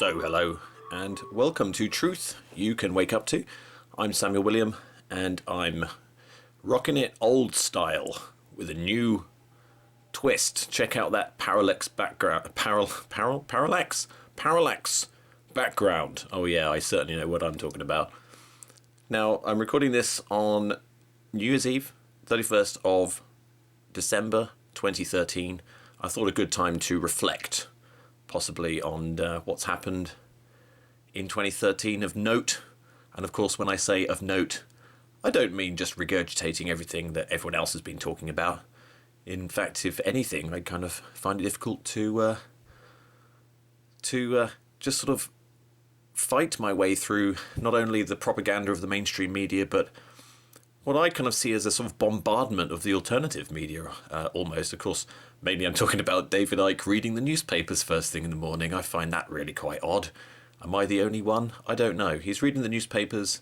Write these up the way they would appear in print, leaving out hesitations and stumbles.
So hello and welcome to Truth You Can Wake Up To. I'm Samuel William and I'm rocking it old style with a new twist. Check out that parallax background. Parallax background. Oh yeah, I certainly know what I'm talking about. Now I'm recording this on New Year's Eve, 31st of December 2013. I thought a good time to reflect possibly on what's happened in 2013 of note. And of course, when I say of note, I don't mean just regurgitating everything that everyone else has been talking about. In fact, if anything, I kind of find it difficult to just sort of fight my way through not only the propaganda of the mainstream media, but what I kind of see as a sort of bombardment of the alternative media, almost. Of course, mainly I'm talking about David Icke reading the newspapers first thing in the morning. I find that really quite odd. Am I the only one? I don't know. He's reading the newspapers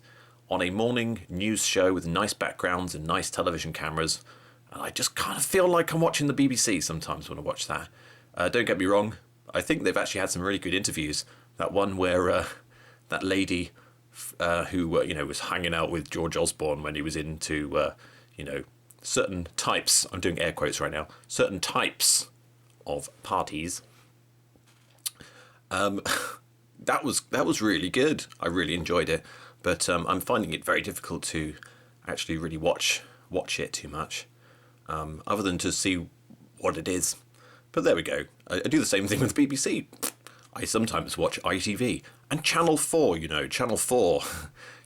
on a morning news show with nice backgrounds and nice television cameras. And I just kind of feel like I'm watching the BBC sometimes when I watch that. Don't get me wrong. I think they've actually had some really good interviews. That one where that lady who was hanging out with George Osborne when he was into certain types, I'm doing air quotes right now, certain types of parties. That was really good. I really enjoyed it, but I'm finding it very difficult to actually really watch it too much, other than to see what it is. But there we go. I do the same thing with the BBC. I sometimes watch ITV and Channel 4, Channel 4.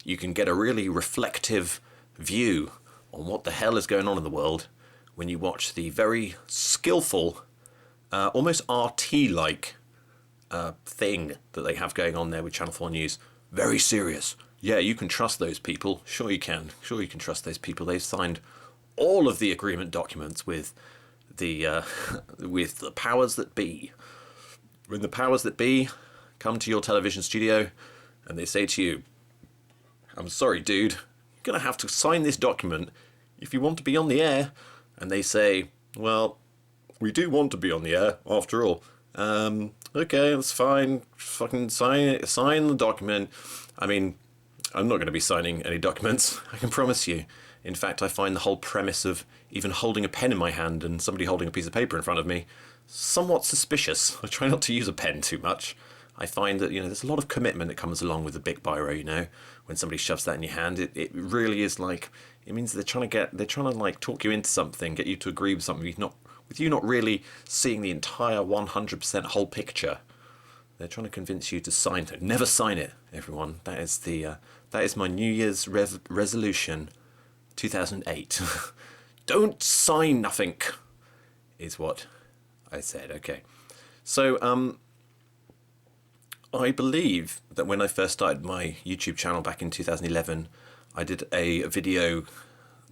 You can get a really reflective view on what the hell is going on in the world when you watch the very skillful, almost RT-like thing that they have going on there with Channel 4 News. Very serious. Yeah, you can trust those people. Sure you can. Sure you can trust those people. They've signed all of the agreement documents with the powers that be. When the powers that be come to your television studio and they say to you, I'm sorry, dude, you're going to have to sign this document if you want to be on the air. And they say, well, we do want to be on the air, after all. Okay, that's fine. Fucking sign it. Sign the document. I mean, I'm not going to be signing any documents, I can promise you. In fact, I find the whole premise of even holding a pen in my hand and somebody holding a piece of paper in front of me somewhat suspicious. I try not to use a pen too much. I find that, there's a lot of commitment that comes along with a big biro, when somebody shoves that in your hand. It really is like, it means they're trying to talk you into something, get you to agree with something, with you not really seeing the entire 100% whole picture. They're trying to convince you to sign it. Never sign it, everyone. That is my New Year's resolution, 2008. Don't sign nothing, is what I said. Okay. So, I believe that when I first started my YouTube channel back in 2011, I did a video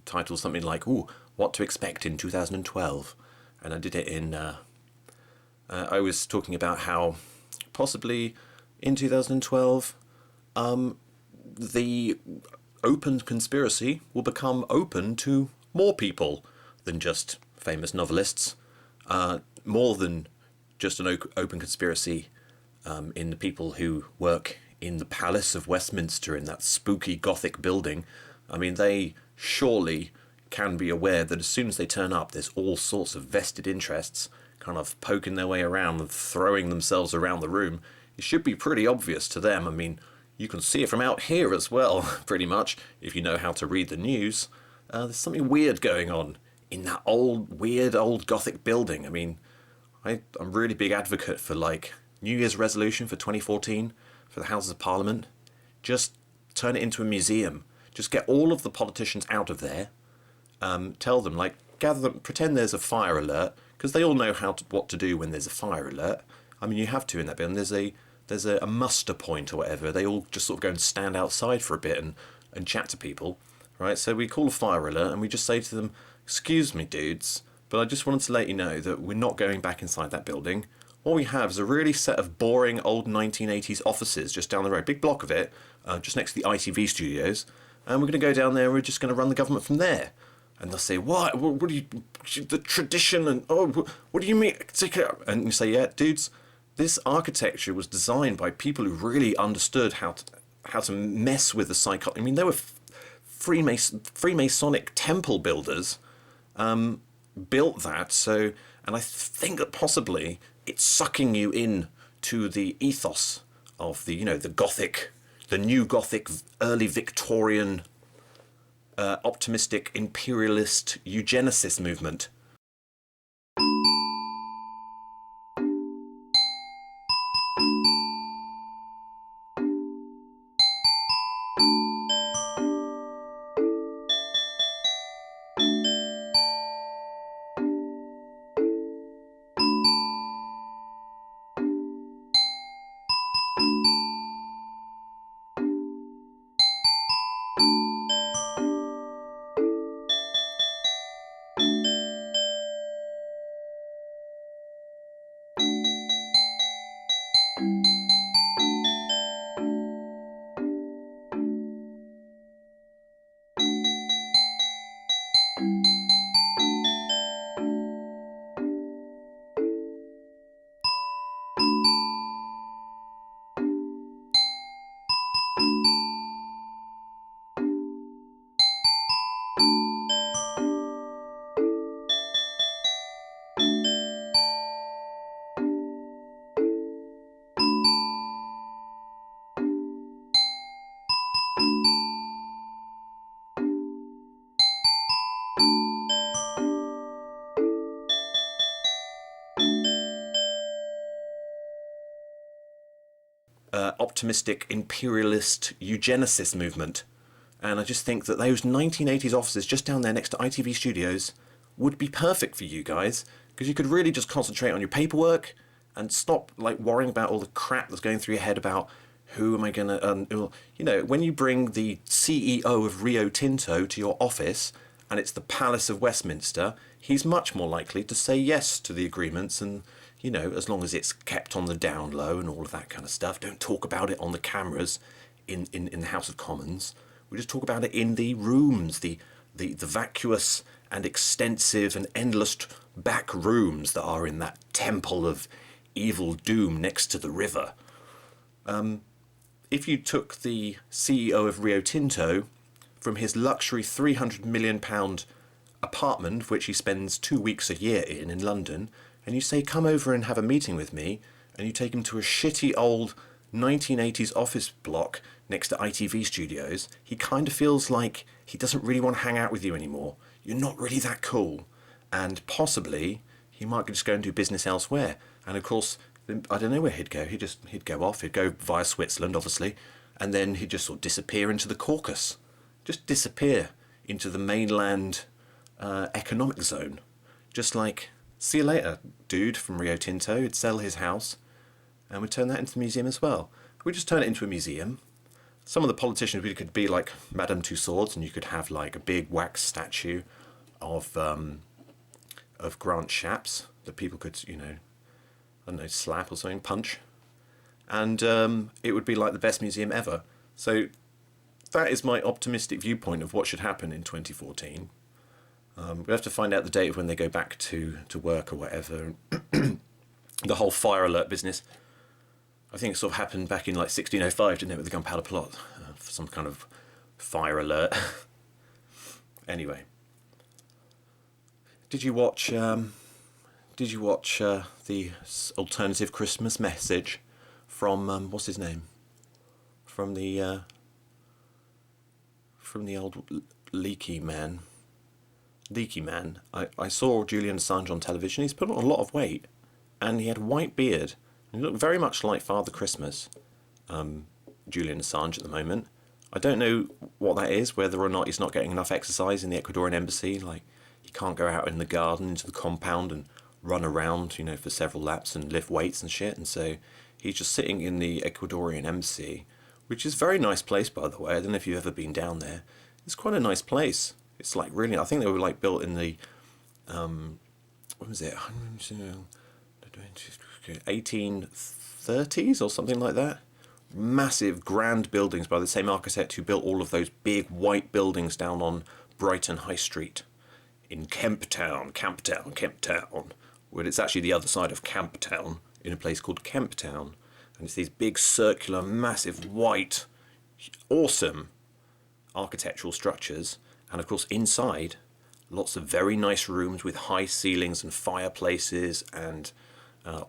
titled something like, what to expect in 2012. And I did it in, I was talking about how possibly in 2012, the open conspiracy will become open to more people than just famous novelists, more than just an open conspiracy in the people who work in the Palace of Westminster, in that spooky Gothic building. I mean, they surely can be aware that as soon as they turn up, there's all sorts of vested interests kind of poking their way around and throwing themselves around the room. It should be pretty obvious to them. I mean, you can see it from out here as well, pretty much, if you know how to read the news. There's something weird going on in that weird old Gothic building. I mean, I'm a really big advocate for, New Year's resolution for 2014 for the Houses of Parliament. Just turn it into a museum. Just get all of the politicians out of there. Tell them, gather them, pretend there's a fire alert, because they all know what to do when there's a fire alert. I mean, you have to in that building. There's a muster point or whatever. They all just sort of go and stand outside for a bit and chat to people, right? So we call a fire alert and we just say to them, excuse me, dudes, but I just wanted to let you know that we're not going back inside that building. What we have is a really set of boring old 1980s offices just down the road, big block of it, just next to the ITV studios, and we're going to go down there and we're just going to run the government from there. And they'll say, what do you, the tradition, and what do you mean? And you say, yeah, dudes, this architecture was designed by people who really understood how to mess with the psychology. I mean, they were Freemasonic temple builders, built that. So, and I think that possibly it's sucking you in to the ethos of the, the Gothic, the new Gothic, early Victorian, optimistic imperialist eugenicist movement. Optimistic imperialist eugenicist movement. And I just think that those 1980s offices just down there next to ITV Studios would be perfect for you guys, because you could really just concentrate on your paperwork and stop like worrying about all the crap that's going through your head about who am I going to, when you bring the CEO of Rio Tinto to your office and it's the Palace of Westminster, he's much more likely to say yes to the agreements, and as long as it's kept on the down low and all of that kind of stuff. Don't talk about it on the cameras in the House of Commons. We just talk about it in the rooms, the vacuous and extensive and endless back rooms that are in that temple of evil doom next to the river. If you took the CEO of Rio Tinto from his luxury £300 million apartment, which he spends 2 weeks a year in London, and you say, come over and have a meeting with me, and you take him to a shitty old 1980s office block next to ITV Studios, he kind of feels like he doesn't really want to hang out with you anymore. You're not really that cool. And possibly he might just go and do business elsewhere. And of course, I don't know where he'd go. He'd go off. He'd go via Switzerland, obviously, and then he'd just sort of disappear into the Caucasus. Just disappear into the mainland economic zone. Just like, see you later, dude from Rio Tinto. He'd sell his house, and we'd turn that into a museum as well. We'd just turn it into a museum. Some of the politicians, we could be like Madame Tussauds, and you could have like a big wax statue of Grant Shapps that people could, I don't know, slap or something, punch. And it would be like the best museum ever. So that is my optimistic viewpoint of what should happen in 2014. We'll have to find out the date of when they go back to work or whatever. The whole fire alert business, I think it sort of happened back in like 1605, didn't it, with the gunpowder plot? For some kind of fire alert. Anyway. Did you watch the alternative Christmas message from, what's his name? From the old Leaky Man. I saw Julian Assange on television. He's put on a lot of weight, and he had a white beard. He looked very much like Father Christmas, Julian Assange at the moment. I don't know what that is, whether or not he's not getting enough exercise in the Ecuadorian embassy. Like, he can't go out in the garden into the compound and run around, for several laps and lift weights and shit. And so he's just sitting in the Ecuadorian embassy, which is a very nice place, by the way. I don't know if you've ever been down there. It's quite a nice place. It's like really, I think they were like built in the, what was it, 1830s or something like that. Massive, grand buildings by the same architect who built all of those big white buildings down on Brighton High Street in Camptown, where it's actually the other side of Camptown in a place called Kemp Town. And it's these big circular, massive, white, awesome architectural structures. And of course inside, lots of very nice rooms with high ceilings and fireplaces and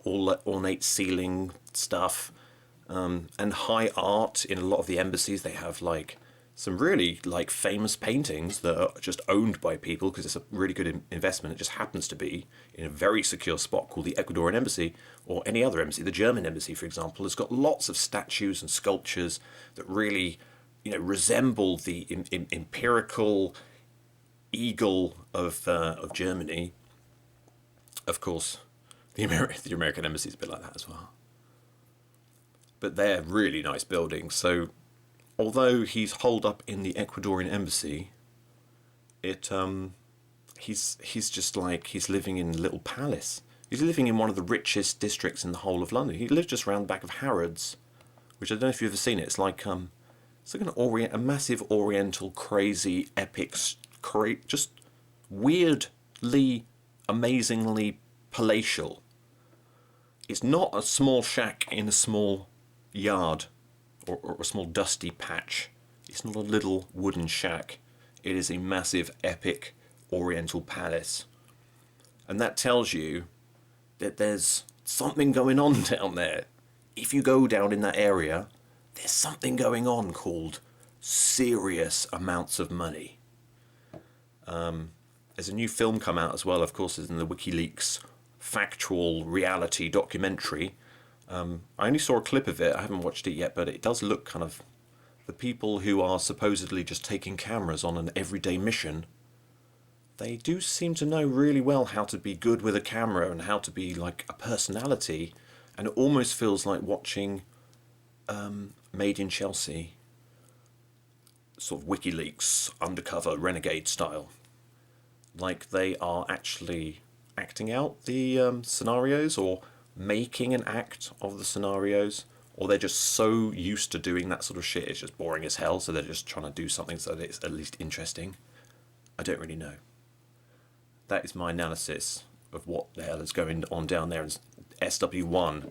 all ornate ceiling stuff, and high art. In a lot of the embassies they have like some really like famous paintings that are just owned by people because it's a really good investment. It just happens to be in a very secure spot called the Ecuadorian embassy, or any other embassy. The German embassy, for example, has got lots of statues and sculptures that really, resemble the empirical eagle of Germany. Of course, the American embassy is a bit like that as well. But they're really nice buildings. So although he's holed up in the Ecuadorian embassy, he's just like he's living in a little palace. He's living in one of the richest districts in the whole of London. He lives just around the back of Harrods, which I don't know if you've ever seen it. It's like a massive Oriental, crazy, epic, just weirdly, amazingly palatial. It's not a small shack in a small yard or a small dusty patch. It's not a little wooden shack. It is a massive, epic Oriental palace. And that tells you that there's something going on down there. If you go down in that area, there's something going on called serious amounts of money. There's a new film come out as well, of course, in the WikiLeaks factual reality documentary. I only saw a clip of it, I haven't watched it yet, but it does look kind of... The people who are supposedly just taking cameras on an everyday mission, they do seem to know really well how to be good with a camera and how to be like a personality. And it almost feels like watching Made in Chelsea, sort of WikiLeaks undercover renegade style. Like they are actually acting out the scenarios, or making an act of the scenarios, or they're just so used to doing that sort of shit it's just boring as hell, so they're just trying to do something so that it's at least interesting. I don't really know. That is my analysis of what the hell is going on down there in SW1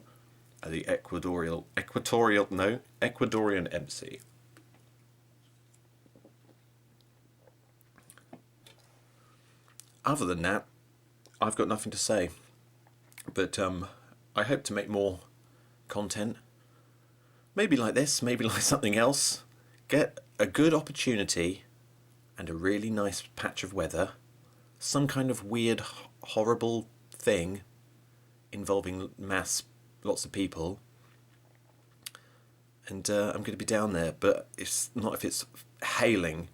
at the Ecuadorian embassy. Other than that, I've got nothing to say. But I hope to make more content. Maybe like this, maybe like something else. Get a good opportunity and a really nice patch of weather. Some kind of weird, horrible thing involving lots of people. And I'm going to be down there, but it's not if it's hailing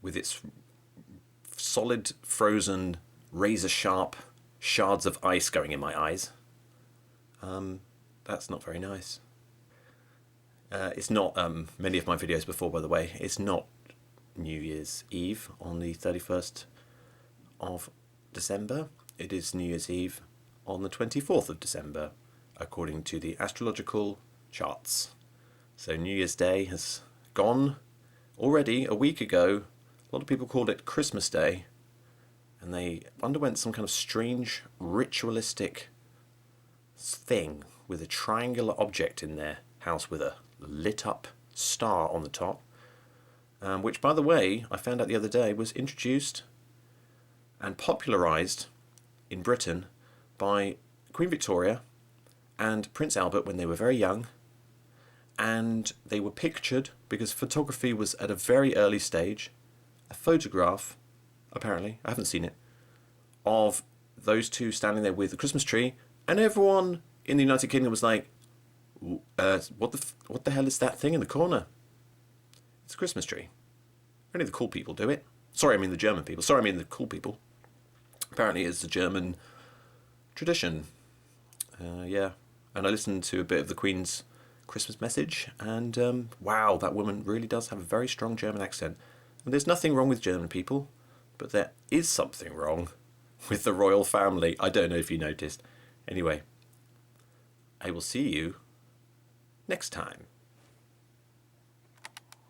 with its solid, frozen, razor-sharp shards of ice going in my eyes. That's not very nice. It's not many of my videos before, by the way. It's not New Year's Eve on the 31st of December. It is New Year's Eve on the 24th of December, according to the astrological charts. So New Year's Day has gone already a week ago. A lot of people called it Christmas Day, and they underwent some kind of strange ritualistic thing with a triangular object in their house with a lit up star on the top, which, by the way, I found out the other day was introduced and popularised in Britain by Queen Victoria and Prince Albert when they were very young, and they were pictured, because photography was at a very early stage, a photograph, apparently, I haven't seen it, of those two standing there with the Christmas tree, and everyone in the United Kingdom was like, what the hell is that thing in the corner? It's a Christmas tree. Only the cool people do it. Sorry, I mean the German people. Sorry, I mean the cool people. Apparently it's a German tradition. Yeah. And I listened to a bit of the Queen's Christmas message, and wow, that woman really does have a very strong German accent. And there's nothing wrong with German people, but there is something wrong with the royal family. I don't know if you noticed. Anyway, I will see you next time.